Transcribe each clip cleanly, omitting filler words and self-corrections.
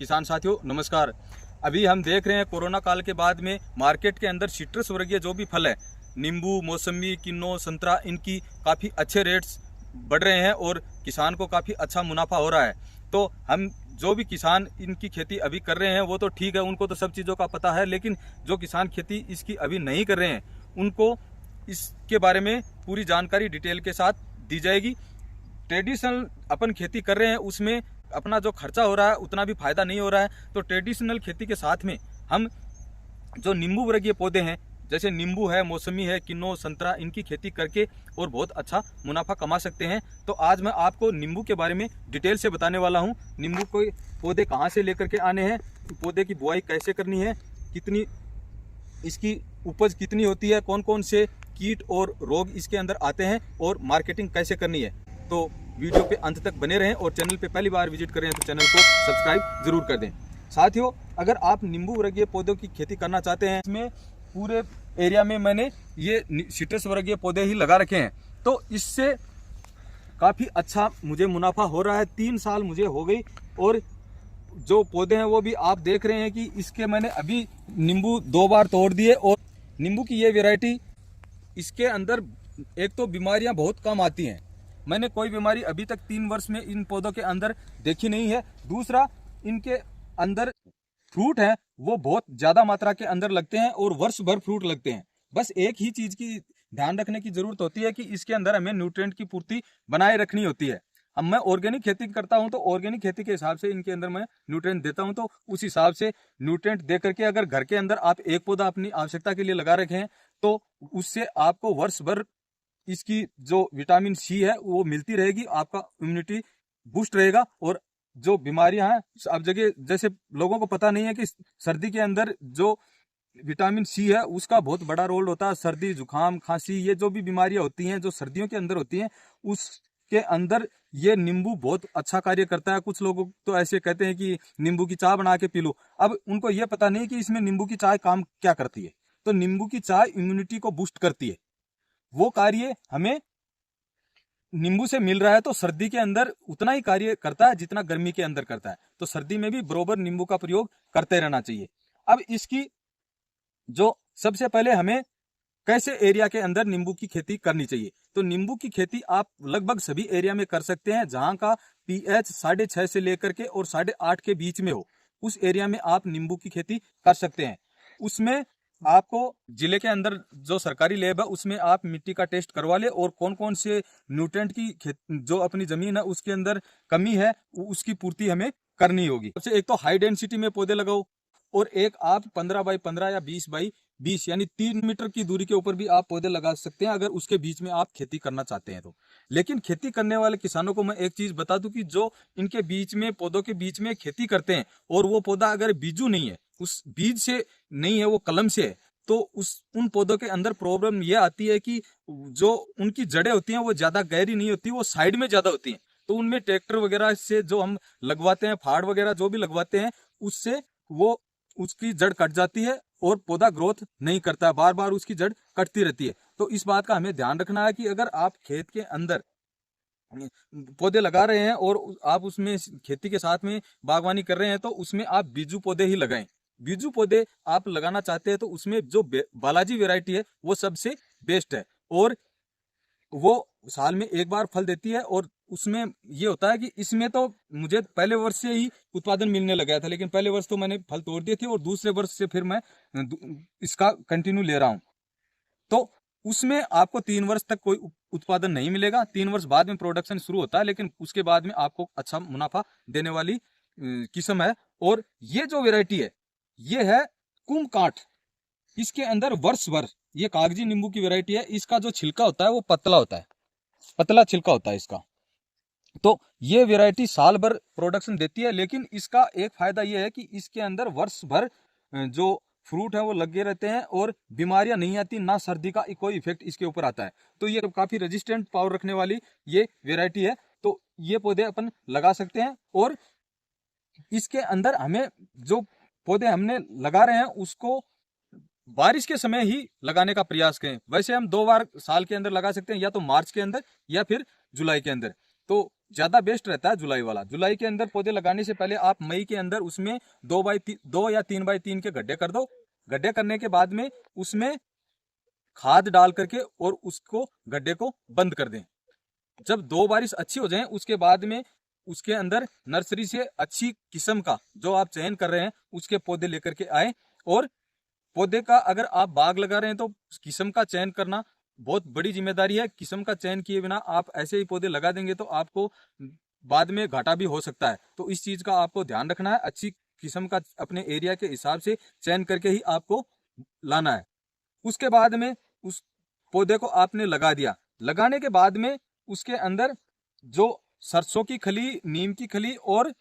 किसान साथियों नमस्कार। अभी हम देख रहे हैं कोरोना काल के बाद में मार्केट के अंदर सिट्रस वर्गीय जो भी फल है, नींबू, मौसमी, किन्नू, संतरा, इनकी काफ़ी अच्छे रेट्स बढ़ रहे हैं और किसान को काफ़ी अच्छा मुनाफा हो रहा है। तो हम जो भी किसान इनकी खेती अभी कर रहे हैं वो तो ठीक है, उनको तो सब चीज़ों का पता है, लेकिन जो किसान खेती इसकी अभी नहीं कर रहे हैं उनको इसके बारे में पूरी जानकारी डिटेल के साथ दी जाएगी। ट्रेडिशनल अपन खेती कर रहे हैं उसमें अपना जो खर्चा हो रहा है उतना भी फायदा नहीं हो रहा है। तो ट्रेडिशनल खेती के साथ में हम जो नींबू वर्गीय पौधे हैं जैसे नींबू है, मौसमी है, किन्नू, संतरा, इनकी खेती करके और बहुत अच्छा मुनाफा कमा सकते हैं। तो आज मैं आपको नींबू के बारे में डिटेल से बताने वाला हूं। नींबू के पौधे कहां से लेकर के आने हैं, पौधे की बुआई कैसे करनी है, कितनी इसकी उपज कितनी होती है, कौन कौन से कीट और रोग इसके अंदर आते हैं और मार्केटिंग कैसे करनी है। तो वीडियो पे अंत तक बने रहें और चैनल पे पहली बार विजिट करें तो चैनल को सब्सक्राइब जरूर कर दें। साथियों, अगर आप नींबू वर्गीय पौधों की खेती करना चाहते हैं, इसमें पूरे एरिया में मैंने ये सिट्रस वर्गीय पौधे ही लगा रखे हैं, तो इससे काफ़ी अच्छा मुझे मुनाफा हो रहा है। 3 साल मुझे हो गई और जो पौधे हैं वो भी आप देख रहे हैं कि इसके मैंने अभी नींबू 2 बार तोड़ दिए। और नींबू की ये वैरायटी, इसके अंदर एक तो बीमारियां बहुत कम आती हैं, मैंने कोई बीमारी अभी तक 3 वर्ष में इन पौधों के अंदर देखी नहीं है। दूसरा, इनके अंदर फ्रूट है वो बहुत ज्यादा मात्रा के अंदर लगते हैं और वर्ष भर फ्रूट लगते हैं। बस एक ही चीज की ध्यान रखने की जरूरत होती है कि इसके अंदर हमें न्यूट्रिएंट की पूर्ति बनाए रखनी होती है। अब मैं ऑर्गेनिक खेती करता हूं तो ऑर्गेनिक खेती के हिसाब से इनके अंदर मैं न्यूट्रिएंट देता हूं, तो उस हिसाब से न्यूट्रिएंट दे करके अगर घर के अंदर आप एक पौधा अपनी आवश्यकता के लिए लगा रखे हैं तो उससे आपको वर्ष भर इसकी जो विटामिन सी है वो मिलती रहेगी, आपका इम्यूनिटी बूस्ट रहेगा। और जो बीमारियां हैं, अब जगह जैसे लोगों को पता नहीं है कि सर्दी के अंदर जो विटामिन सी है उसका बहुत बड़ा रोल होता है। सर्दी, जुकाम, खांसी, ये जो भी बीमारियां होती हैं जो सर्दियों के अंदर होती हैं, उसके अंदर ये नींबू बहुत अच्छा कार्य करता है। कुछ लोग तो ऐसे कहते हैं कि नींबू की चाय बना के पी लो। अब उनको ये पता नहीं कि इसमें नींबू की चाय काम क्या करती है। तो नींबू की चाय इम्यूनिटी को बूस्ट करती है, वो कार्य हमें नींबू से मिल रहा है। तो सर्दी के अंदर उतना ही कार्य करता है जितना गर्मी के अंदर करता है, तो सर्दी में भी बराबर नींबू का प्रयोग करते रहना चाहिए। अब इसकी जो सबसे पहले हमें कैसे एरिया के अंदर नींबू की खेती करनी चाहिए, तो नींबू की खेती आप लगभग सभी एरिया में कर सकते हैं जहां का पीएच 6.5 से लेकर के और 8.5 के बीच में हो, उस एरिया में आप नींबू की खेती कर सकते हैं। उसमें आपको जिले के अंदर जो सरकारी लैब है उसमें आप मिट्टी का टेस्ट करवा ले और कौन कौन से न्यूट्रिएंट की जो अपनी जमीन है उसके अंदर कमी है उसकी पूर्ति हमें करनी होगी। सबसे एक तो हाई डेंसिटी में पौधे लगाओ और एक आप 15 बाई 15 या 20 बाई 20 यानी 3 मीटर की दूरी के ऊपर भी आप पौधे लगा सकते हैं अगर उसके बीच में आप खेती करना चाहते हैं तो। लेकिन खेती करने वाले किसानों को मैं एक चीज बता दूं कि जो इनके बीच में पौधों के बीच में खेती करते हैं और वो पौधा अगर बीजू नहीं है, उस बीज से नहीं है, वो कलम से है, तो उन पौधों के अंदर प्रॉब्लम ये आती है कि जो उनकी जड़ें होती हैं वो ज्यादा गहरी नहीं होती, वो साइड में ज्यादा होती हैं। तो उनमें ट्रैक्टर वगैरह से जो हम लगवाते हैं, फाड़ वगैरह जो भी लगवाते हैं, उससे वो उसकी जड़ कट जाती है और पौधा ग्रोथ नहीं करता, बार बार उसकी जड़ कटती रहती है। तो इस बात का हमें ध्यान रखना है कि अगर आप खेत के अंदर पौधे लगा रहे हैं और आप उसमें खेती के साथ में बागवानी कर रहे हैं तो उसमें आप बीजू पौधे ही लगाएं। बीजू पौधे आप लगाना चाहते हैं तो उसमें जो बालाजी वैरायटी है वो सबसे बेस्ट है और वो साल में एक बार फल देती है। और उसमें ये होता है कि इसमें तो मुझे पहले वर्ष से ही उत्पादन मिलने लगा था, लेकिन पहले वर्ष तो मैंने फल तोड़ दिए थे और दूसरे वर्ष से फिर मैं इसका कंटिन्यू ले रहा हूँ। तो उसमें आपको 3 वर्ष तक कोई उत्पादन नहीं मिलेगा, 3 वर्ष बाद में प्रोडक्शन शुरू होता है, लेकिन उसके बाद में आपको अच्छा मुनाफा देने वाली किस्म है। और ये जो वैरायटी है ये है कुमकाठ, इसके अंदर वर्ष भर, ये कागजी नींबू की वैरायटी है, इसका जो छिलका होता है वो पतला होता है, पतला छिलका होता है इसका। तो ये वैरायटी साल भर प्रोडक्शन देती है, लेकिन इसका एक फायदा ये है कि इसके अंदर वर्ष भर जो फ्रूट है वो लगे रहते हैं और बीमारियां नहीं आती, ना सर्दी का कोई इफेक्ट इसके ऊपर आता है। तो ये काफी रेजिस्टेंट पावर रखने वाली ये वैरायटी है, तो ये पौधे अपन लगा सकते हैं। और इसके अंदर हमें जो पौधे हमने लगा रहे हैं उसको बारिश के समय ही लगाने का प्रयास करें। वैसे हम 2 बार साल के अंदर लगा सकते हैं, या तो मार्च के अंदर या फिर जुलाई के अंदर। तो ज्यादा बेस्ट रहता है जुलाई वाला। जुलाई के अंदर पौधे लगाने से पहले आप मई के अंदर उसमें 2 या 3x3 के गड्ढे कर दो। गड्ढे करने के बाद में उसमें खाद डाल करके और उसको गड्ढे को बंद कर दें। जब 2 बारिश अच्छी हो जाए उसके बाद में उसके अंदर नर्सरी से अच्छी किस्म का जो आप चयन कर रहे हैं उसके पौधे लेकर के आए। और पौधे का अगर आप बाग लगा रहे हैं तो किस्म का चयन करना बहुत बड़ी जिम्मेदारी है। किस्म का चयन किए बिना आप ऐसे ही पौधे लगा देंगे तो आपको बाद में घाटा भी हो सकता है। तो इस चीज का आपको ध्यान रखना है। अच्छी किस्म का अपने एरिया के हिसाब से चयन करके ही आपको लाना है। उसके बाद में उस पौधे को आपने लगा दिया। लगाने के बाद में उसके अंदर जो सरसों की खली, नीम की खली और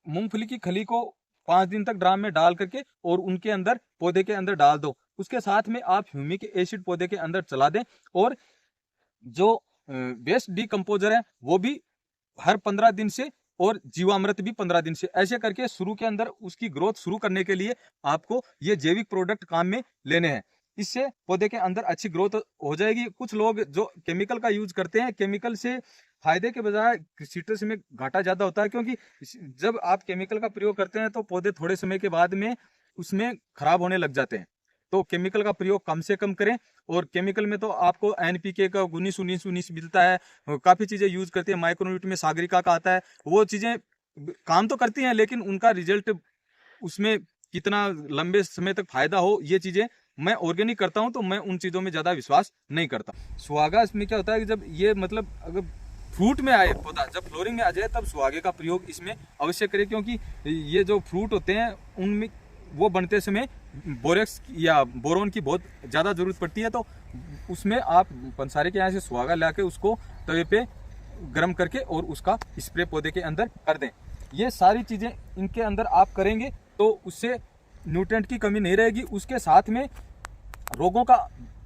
मूंगफली की खली को 5 दिन तक ड्राम में डाल करके और उनके अंदर पौधे के अंदर डाल दो। उसके साथ में आप ह्यूमिक एसिड पौधे के अंदर चला दें और जो वेस्ट डिकम्पोजर है वो भी हर 15 दिन से और जीवामृत भी 15 दिन से, ऐसे करके शुरू के अंदर उसकी ग्रोथ शुरू करने के लिए आपको ये जैविक प्रोडक्ट काम में लेने हैं। इससे पौधे के अंदर अच्छी ग्रोथ हो जाएगी। कुछ लोग जो केमिकल का यूज करते हैं, केमिकल से फायदे के बजाय सिट्रस में घाटा ज्यादा होता है, क्योंकि जब आप केमिकल का प्रयोग करते हैं तो पौधे थोड़े समय के बाद में उसमें खराब होने लग जाते हैं। तो केमिकल का प्रयोग कम से कम करें। और केमिकल में तो आपको एनपीके का 19-19-19 मिलता है, काफी चीजें यूज करते हैं। माइक्रोन्यूट में सागरिका का आता है, वो चीजें काम तो करती हैं लेकिन उनका रिजल्ट उसमें कितना लंबे समय तक फायदा हो, ये चीजें मैं ऑर्गेनिक करता हूं तो मैं उन चीजों में ज्यादा विश्वास नहीं करता। सुहागा इसमें क्या होता है कि जब ये मतलब अगर फ्रूट में आए पौधा, जब फ्लोरिंग में आ जाए तब सुहागे का प्रयोग इसमें अवश्य करें, क्योंकि ये जो फ्रूट होते हैं उनमें वो बनते समय बोरेक्स या बोरोन की बहुत ज़्यादा ज़रूरत पड़ती है। तो उसमें आप पंसारे के यहाँ से सुहागा ला के उसको तवे पे गर्म करके और उसका स्प्रे पौधे के अंदर कर दें। ये सारी चीज़ें इनके अंदर आप करेंगे तो उससे न्यूट्रिएंट की कमी नहीं रहेगी। उसके साथ में रोगों का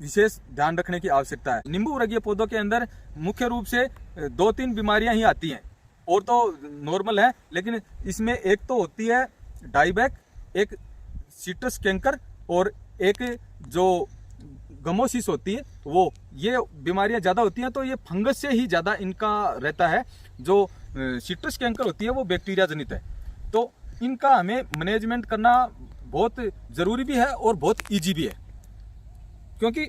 विशेष ध्यान रखने की आवश्यकता है। नींबू वर्गीय पौधों के अंदर मुख्य रूप से 2-3 बीमारियां ही आती हैं और तो नॉर्मल है, लेकिन इसमें एक तो होती है डाईबैक, एक सिट्रस कैंकर और एक जो गमोसिस होती है, वो ये बीमारियां ज़्यादा होती हैं। तो ये फंगस से ही ज़्यादा इनका रहता है। जो सिट्रस कैंकर होती है वो बैक्टीरिया जनित है। तो इनका हमें मैनेजमेंट करना बहुत ज़रूरी भी है और बहुत ईजी भी है, क्योंकि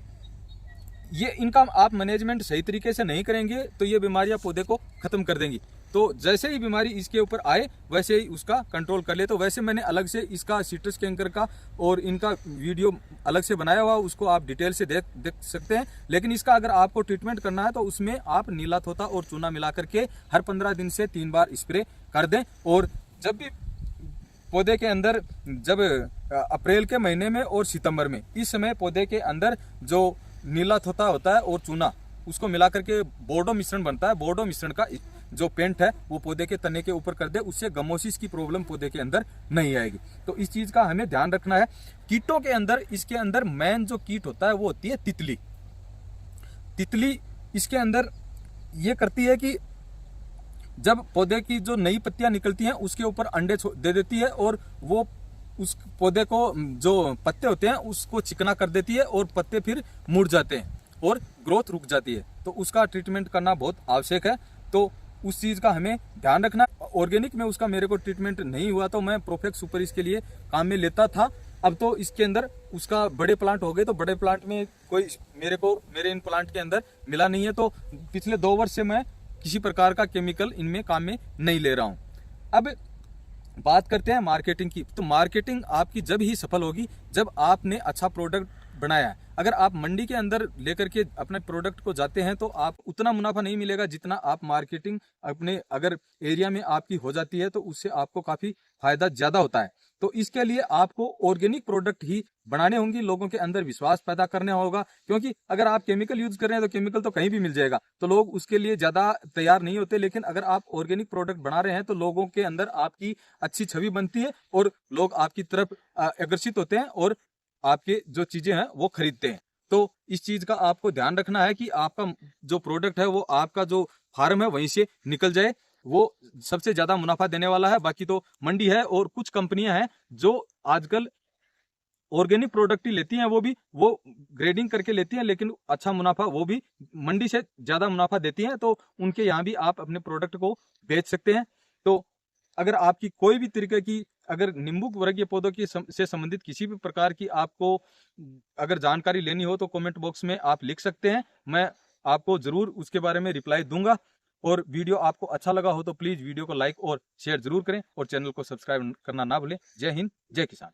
ये इनका आप मैनेजमेंट सही तरीके से नहीं करेंगे तो ये बीमारियां पौधे को खत्म कर देंगी। तो जैसे ही बीमारी इसके ऊपर आए वैसे ही उसका कंट्रोल कर ले। तो वैसे मैंने अलग से इसका सिट्रस कैंकर का और इनका वीडियो अलग से बनाया हुआ, उसको आप डिटेल से देख सकते हैं। लेकिन इसका अगर आपको ट्रीटमेंट करना है तो उसमें आप नीला थोथा और चूना मिला करके हर 15 दिन से 3 बार स्प्रे कर दें। और जब भी पौधे के अंदर, जब अप्रैल के महीने में और सितंबर में, इस समय पौधे के अंदर जो नीला थोथा होता है और चूना, उसको मिला करके बोर्डो मिश्रण बनता है। बोर्डो मिश्रण का जो पेंट है वो पौधे के तने के ऊपर कर दे, उससे गमोसिस की प्रॉब्लम पौधे के अंदर नहीं आएगी। तो इस चीज का हमें ध्यान रखना है। कीटों के अंदर, इसके अंदर मेन जो कीट होता है वो होती है तितली। तितली इसके अंदर ये करती है कि जब पौधे की जो नई पत्तियां निकलती हैं उसके ऊपर अंडे दे देती है और वो उस पौधे को, जो पत्ते होते हैं उसको चिकना कर देती है और पत्ते फिर मुड़ जाते हैं और ग्रोथ रुक जाती है। तो उसका ट्रीटमेंट करना बहुत आवश्यक है। तो उस चीज का हमें ध्यान रखना। ऑर्गेनिक में उसका मेरे को ट्रीटमेंट नहीं हुआ तो मैं प्रोफेक्स सुपर इसके लिए काम में लेता था। अब तो इसके अंदर उसका बड़े प्लांट हो गए तो बड़े प्लांट में कोई मेरे इन प्लांट के अंदर मिला नहीं है। तो पिछले 2 वर्ष से मैं किसी प्रकार का केमिकल इनमें काम में नहीं ले रहा हूं। अब बात करते हैं मार्केटिंग की। तो मार्केटिंग आपकी जब ही सफल होगी जब आपने अच्छा प्रोडक्ट बनाया है। अगर आप मंडी के अंदर लेकर के अपने प्रोडक्ट को जाते हैं तो आप उतना मुनाफा नहीं मिलेगा जितना आप मार्केटिंग अपने अगर एरिया में आपकी हो जाती है तो उससे आपको काफी फायदा ज्यादा होता है। तो इसके लिए आपको ऑर्गेनिक प्रोडक्ट ही बनाने होंगे, लोगों के अंदर विश्वास पैदा करना होगा। क्योंकि अगर आप केमिकल यूज कर रहे हैं तो केमिकल तो कहीं भी मिल जाएगा, तो लोग उसके लिए ज्यादा तैयार नहीं होते। लेकिन अगर आप ऑर्गेनिक प्रोडक्ट बना रहे हैं तो लोगों के अंदर आपकी अच्छी छवि बनती है और लोग आपकी तरफ आकर्षित होते हैं और आपके जो चीजें हैं वो खरीदते हैं। तो इस चीज का आपको ध्यान रखना है कि आपका जो प्रोडक्ट है वो आपका जो फार्म है वहीं से निकल जाए, वो सबसे ज्यादा मुनाफा देने वाला है। बाकी तो मंडी है और कुछ कंपनियां हैं जो आजकल ऑर्गेनिक प्रोडक्ट ही लेती हैं, वो ग्रेडिंग करके लेती हैं, लेकिन अच्छा मुनाफा वो भी मंडी से ज़्यादा मुनाफा देती हैं। तो उनके यहाँ भी आप अपने प्रोडक्ट को बेच सकते हैं। तो अगर आपकी कोई भी तरीके की अगर नींबू वर्गीय पौधों की से संबंधित किसी भी प्रकार की आपको अगर जानकारी लेनी हो तो कमेंट बॉक्स में आप लिख सकते हैं, मैं आपको ज़रूर उसके बारे में रिप्लाई दूंगा। और वीडियो आपको अच्छा लगा हो तो प्लीज़ वीडियो को लाइक और शेयर जरूर करें और चैनल को सब्सक्राइब करना ना भूलें। जय हिंद, जय किसान।